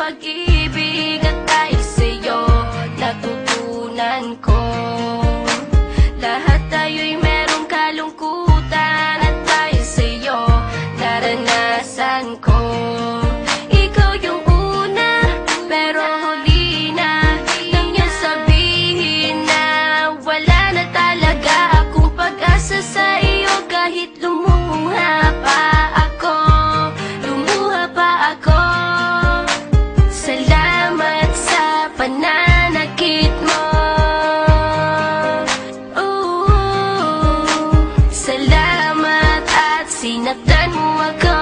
pag-ibig at dahil sa'yo natutunan ko. Lahat tayo'y merong kalungkutan at dahil sa'yo naranasan ko. Ikaw yung una pero huli na, nang yan sabihin na wala na talaga akong pag-asa sa iyo. Kahit lumuha pa ako, salamat sa pananakit mo. Salamat at sinaktan mo ako.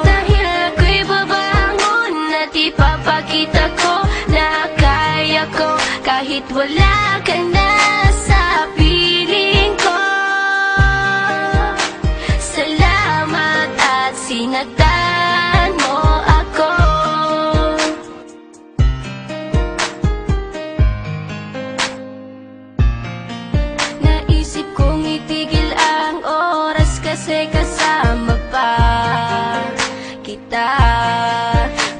Dahil ako'y babangon at ipapakita ko na kaya ko kahit wala ka na sa piling ko. Salamat at sinaktan mo ako. Naisip kong itigil ang oras kasi kasama pa kita.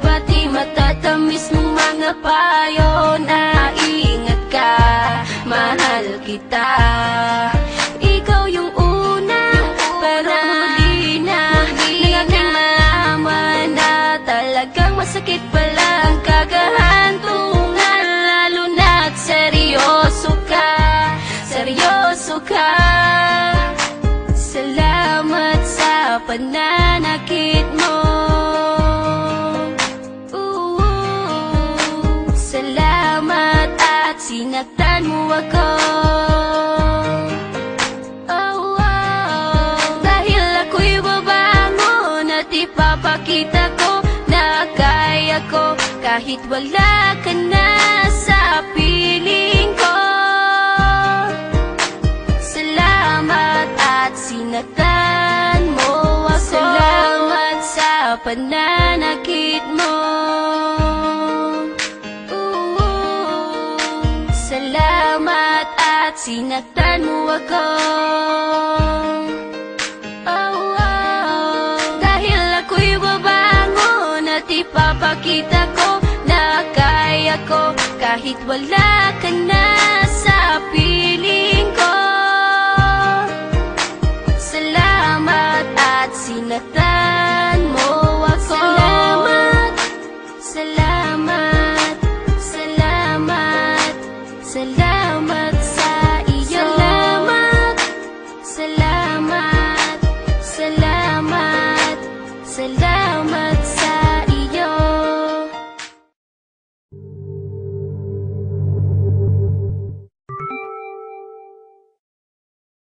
Pati matatamis mong mga payo na ingat ka, mahal kita. Ikaw yung una pero huli na, nang aking malaman na talagang masakit pala ang kagahantungan. Lalo na't seryoso ka, seryoso ka. Salamat sa pananakit mo. Salamat at sinaktan mo ako. Dahil ako'y babangon at ipapakita ko na kaya ko kahit wala ka na sa piling ko. Salamat at sinaktan mo ako. Salamat sa pananakit mo. Salamat at sinaktan mo ako. Dahil ako'y babangon at ipapakita ko na kaya ko kahit wala ka na